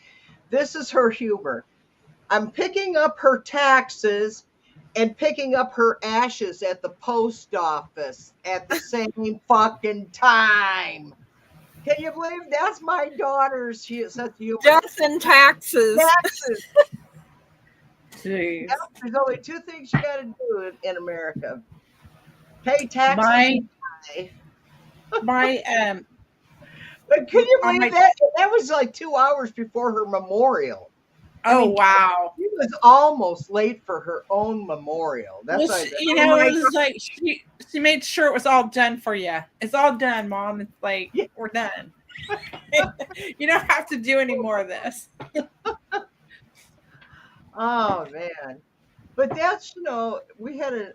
This is her humor. I'm picking up her taxes and picking up her ashes at the post office at the same fucking time. Can you believe that's my daughter's sense of humor? Death and taxes. Taxes. Jeez. Yep, there's only two things you got to do in America: pay taxes. But can you believe that? That was like 2 hours before her memorial. Oh, wow. She was almost late for her own memorial. That's it was like she made sure it was all done for you. It's all done, Mom. It's like, we're done. You don't have to do any more of this. Oh, man. But that's, we had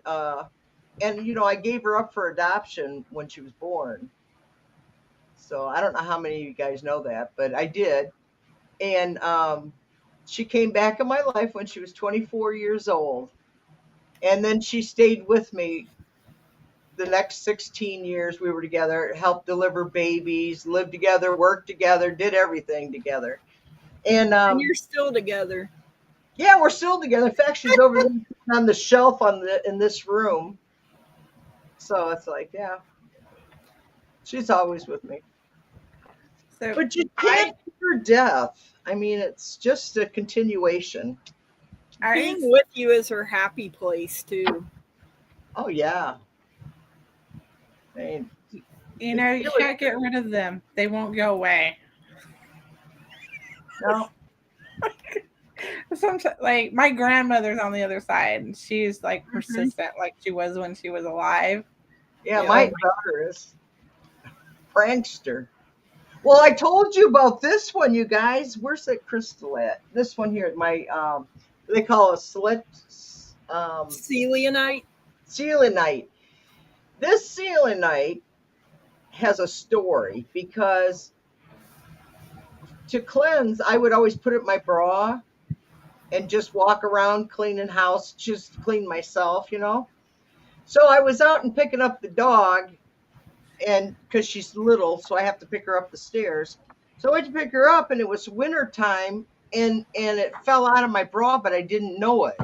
and, I gave her up for adoption when she was born. So I don't know how many of you guys know that, but I did. And she came back in my life when she was 24 years old. And then she stayed with me the next 16 years we were together, helped deliver babies, lived together, worked together, did everything together. And you're still together. Yeah, we're still together. In fact, she's over there on the shelf in this room. So it's like, yeah, she's always with me. So but you can't keep her death. I mean, it's just a continuation. Being with you is her happy place too. Oh yeah. I mean, you can't get rid of them. They won't go away. No. Sometimes, like my grandmother's on the other side, and she's like persistent, like she was when she was alive. Yeah, my daughter is prankster. Well, I told you about this one, you guys. Where's that crystal at? This one here, my they call it selenite. Selenite. This selenite has a story because to cleanse, I would always put it in my bra and just walk around cleaning house, just clean myself, So I was out and picking up the dog, and because she's little, so I have to pick her up the stairs. So I went to pick her up, and it was winter time, and it fell out of my bra, but I didn't know it.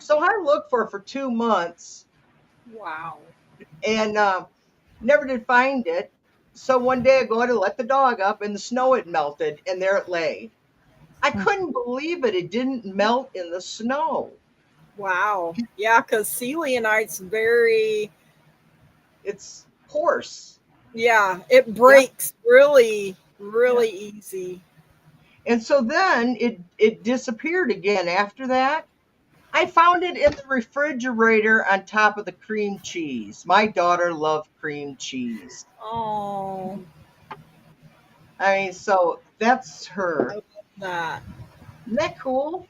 So I looked for it for 2 months. Wow. And never did find it. So one day I go to let the dog up, and the snow had melted, and there it lay. I couldn't believe it. It didn't melt in the snow. Wow. Yeah, because selenite's it's porous. Yeah, it breaks really, really easy. And so then it disappeared again after that. I found it in the refrigerator on top of the cream cheese. My daughter loved cream cheese. Oh. I mean, so that's her. I love that. Isn't that cool?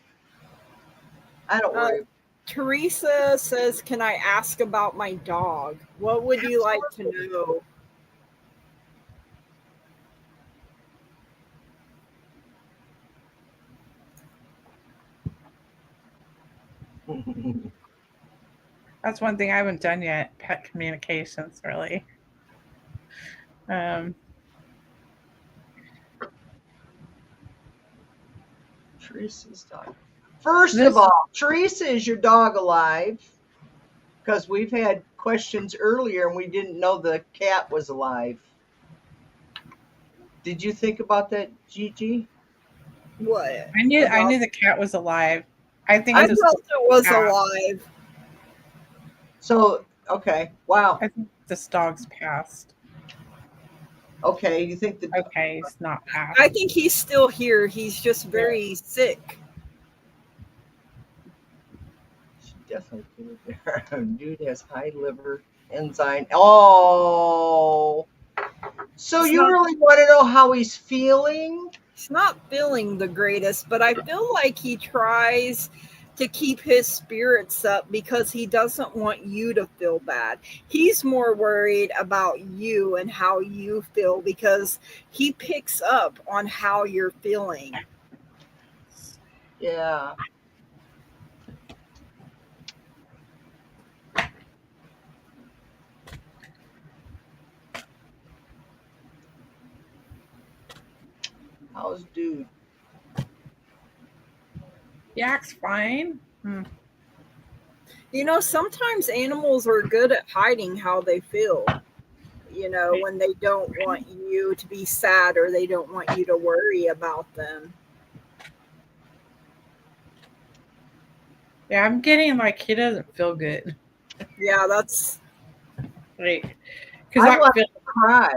I don't worry. Teresa says, can I ask about my dog? What would you like to know? That's one thing I haven't done yet. Pet communications, really. Teresa's dog. First of all, Teresa, is your dog alive? Because we've had questions earlier and we didn't know the cat was alive. Did you think about that, Gigi? What? I knew the cat was alive. I think I felt it was alive. So, okay. Wow. I think this dog's passed. Okay, you think that? Okay, he's not passed. I think he's still here. He's just very sick. She definitely. Dude has high liver enzyme. Oh, So It's you not, really want to know how he's feeling? he's not feeling the greatest, but I feel like he tries to keep his spirits up because he doesn't want you to feel bad. He's more worried about you and how you feel because he picks up on how you're feeling. Yeah. How's dude? Yak's fine. You know, sometimes animals are good at hiding how they feel. You know, when they don't want you to be sad or they don't want you to worry about them. Yeah, I'm getting like he doesn't feel good. Yeah, that's, Like, because I I want feel to cry.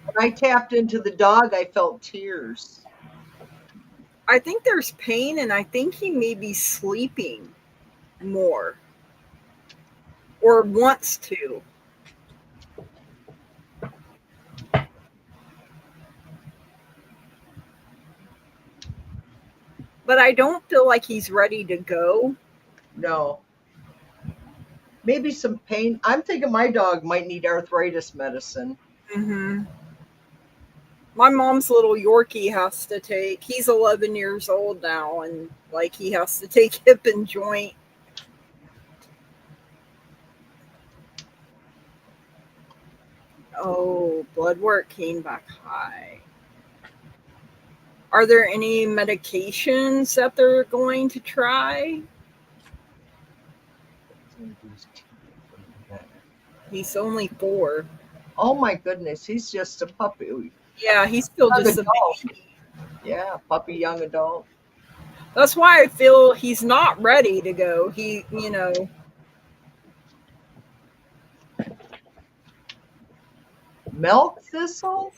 When I tapped into the dog, I felt tears. I think there's pain and I think he may be sleeping more or wants to. But I don't feel like he's ready to go. No. Maybe some pain. I'm thinking my dog might need arthritis medicine. Hmm. My mom's little Yorkie has to take, he's 11 years old now, and like he has to take hip and joint. Oh, blood work came back high. Are there any medications that they're going to try? He's only 4. Oh my goodness, he's just a puppy. Yeah, he's still Young just a adult. baby. Yeah, puppy, young adult. That's why I feel he's not ready to go. He, you know, Milk thistle?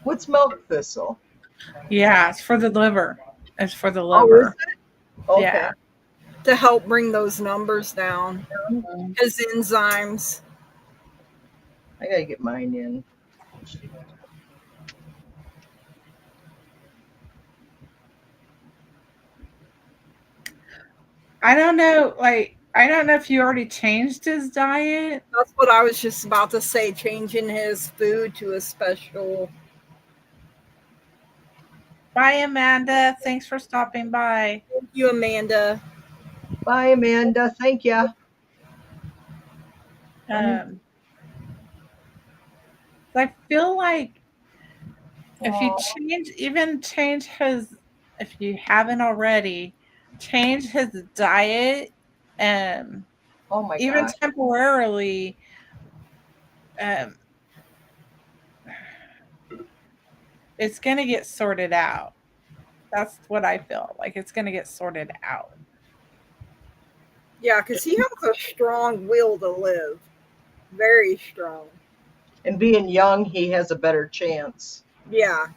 What's milk thistle? yeah, it's for the liver. It's for the Oh, is liver. it? Okay. Yeah. to help bring those numbers down, Mhm. his enzymes. I gotta get mine in. I don't know. Like, I don't know if you already changed his diet. That's what I was just about to say, changing his food to a special. Bye, Amanda. Thanks for stopping by. Thank you, Amanda. Bye, Amanda. Thank ya. Um, I feel like if you Oh, change his, if you haven't already, change his diet, um, oh my even gosh. temporarily, um, it's gonna get sorted out. That's what I feel like. It's gonna get sorted out. Yeah, because he has a strong will to live. Very strong. And being young, he has a better chance. Yeah.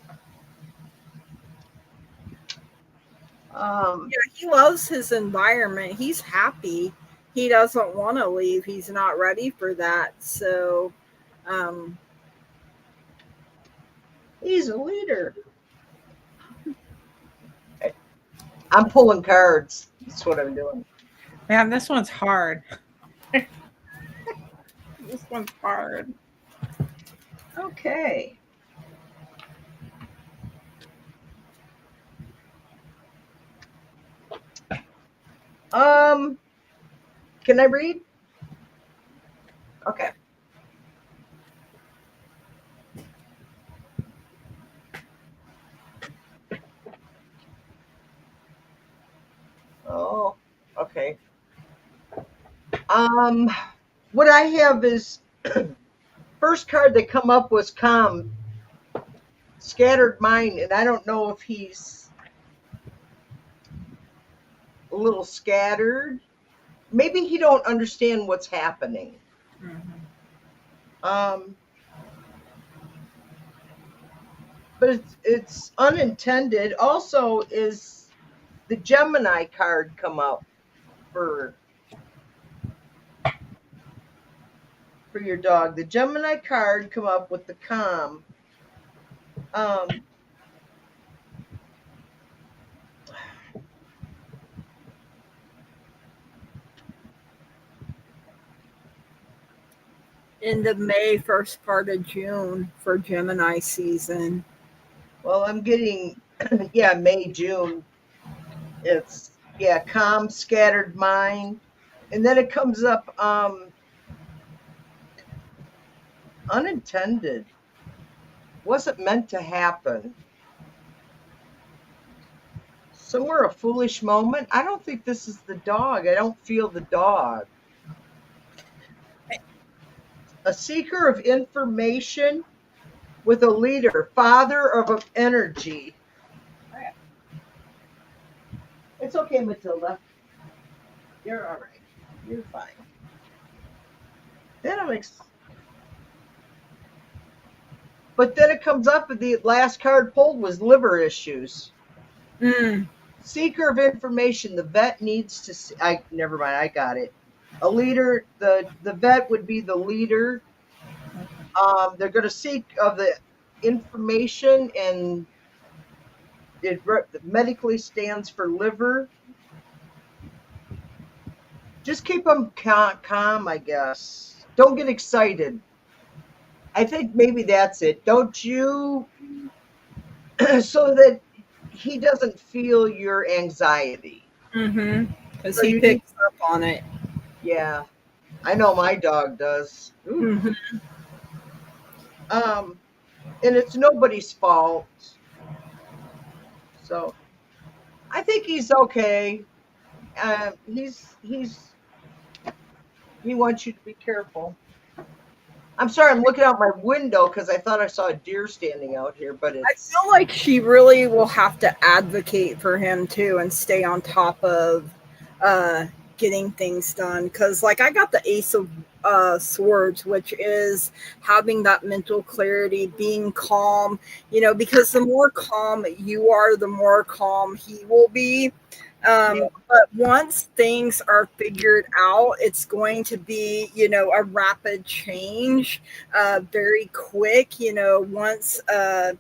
Um, Yeah, he loves his environment. He's happy. He doesn't want to leave. He's not ready for that. So, um, he's a leader. I'm pulling cards. That's what I'm doing. Man, this one's hard. This one's hard. Okay. Um, can I read? Okay. Oh, okay. Um, what I have is first card that come up was calm, scattered mind, and I don't know if he's a little scattered. Maybe he don't understand what's happening. Mhm. Um, but it's unintended. Also, is the Gemini card come up for for your dog. The Gemini card come up with the calm. End of May, first part of June for Gemini season. Well, I'm getting, yeah, May, June. It's, yeah, calm, scattered mind. And then it comes up unintended. Wasn't meant to happen. Somewhere a foolish moment. I don't think this is the dog. I don't feel the dog. A seeker of information with a leader, father of energy. It's okay, Matilda. You're all right. You're fine. Then but then it comes up, and the last card pulled was liver issues. Seeker of information. The vet needs to see. Never mind. I got it. A leader. The vet would be the leader. They're going to seek of the information, and it medically stands for liver. Just keep them calm, I guess. Don't get excited. I think maybe that's it. Don't you? So that he doesn't feel your anxiety. Because he picks up on it. Yeah. I know my dog does. And it's nobody's fault. So I think he's okay. He wants you to be careful. I'm sorry, I'm looking out my window because I thought I saw a deer standing out here, but I feel like she really will have to advocate for him too and stay on top of getting things done. Because, like, I got the Ace of Swords, which is having that mental clarity, being calm, because the more calm you are, the more calm he will be. But once things are figured out, it's going to be, a rapid change, very quick, once, and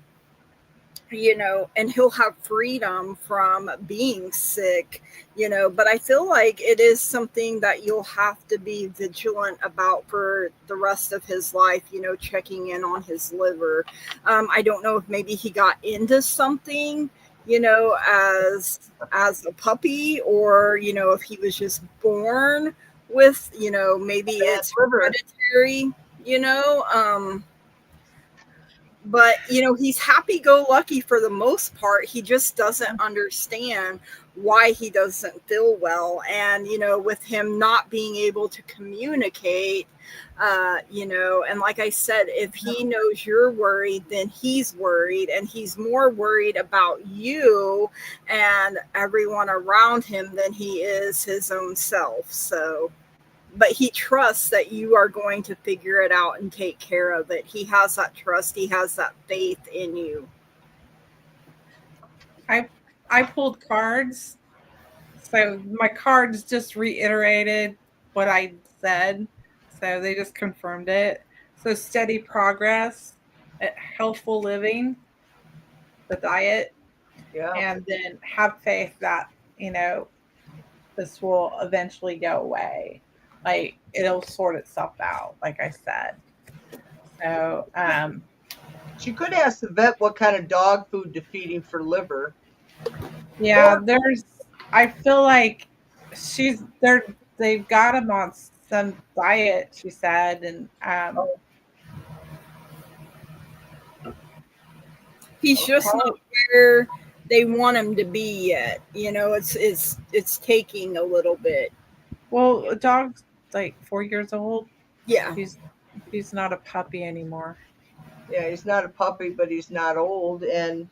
he'll have freedom from being sick, but I feel like it is something that you'll have to be vigilant about for the rest of his life, checking in on his liver. I don't know if maybe he got into something, as a puppy, or, if he was just born with, maybe it's hereditary, but, he's happy-go-lucky for the most part. He just doesn't understand why he doesn't feel well. And, with him not being able to communicate, and like I said, if he knows you're worried, then he's worried, and he's more worried about you and everyone around him than he is his own self. So, but he trusts that you are going to figure it out and take care of it. He has that trust. He has that faith in you. I pulled cards. So my cards just reiterated what I said. So they just confirmed it. So steady progress, healthful living, the diet, and then have faith that, this will eventually go away. Like, it'll sort itself out, like I said. So she could ask the vet what kind of dog food to feed him for liver. Yeah, I feel like they've got him on some diet, she said, and he's just not where they want him to be yet. It's taking a little bit. Well, a dog's like 4 years old. Yeah. He's not a puppy anymore. Yeah, he's not a puppy, but he's not old. And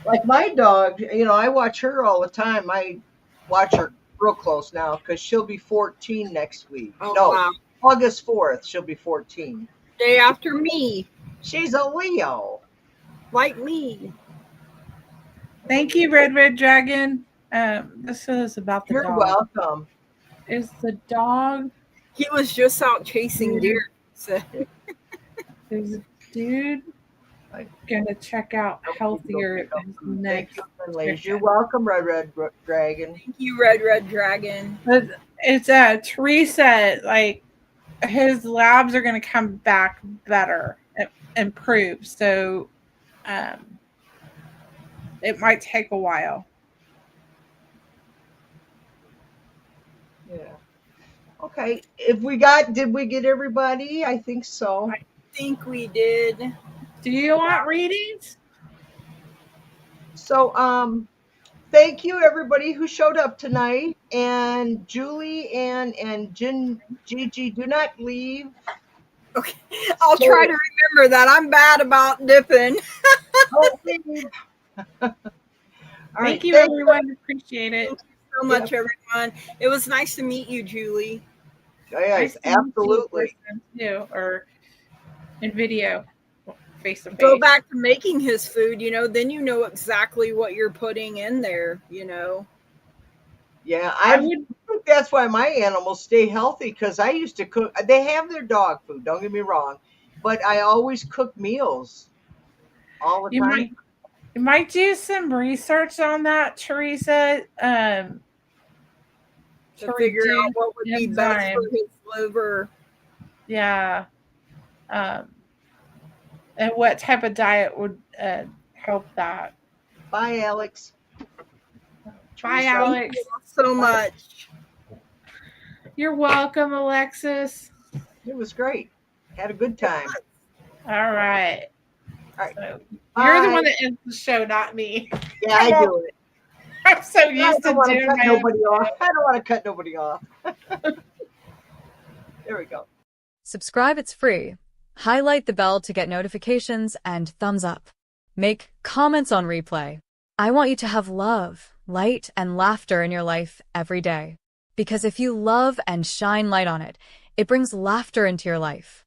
like my dog, I watch her all the time. I watch her real close now because she'll be 14 next week. Wow. August 4th, she'll be 14. Day after me. She's a Leo. Like me. Thank you, Red Dragon. This is about the dog. You're welcome. Is the dog? He was just out chasing deer So, There's a dude gonna check out healthier Thank next. you, ladies. You're welcome, Red Dragon. thank you, Red Dragon. But it's Teresa, like his labs are gonna come back better, improved. So it might take a while. Yeah. Okay. Did we get everybody? I think so. I think we did. Do you want readings? So, thank you everybody who showed up tonight. And Julie and Gigi, do not leave. Okay, I'll try to remember that. I'm bad about dipping. Don't leave. All right. Thank you, everyone. Appreciate it. Thank you so much, everyone. It was nice to meet you, Julie. Yes, absolutely. Too, or in video, face to face. Go back to making his food, then you know exactly what you're putting in there, Yeah, I think that's why my animals stay healthy, because I used to cook. They have their dog food, don't get me wrong, but I always cook meals all the time. You might do some research on that, Teresa. To figure out what would be best for his liver. Yeah. And what type of diet would help that. Bye, Alex. Bye, Alex. Thank you so much. You're welcome, Alexis. It was great. Had a good time. All right. All right. So, you're the one that ends the show, not me. Yeah, I do it. I'm so used to doing my nobody off. I don't want to cut nobody off. There we go. Subscribe, it's free. Highlight the bell to get notifications and thumbs up. Make comments on replay. I want you to have love, light, and laughter in your life every day. Because if you love and shine light on it, it brings laughter into your life.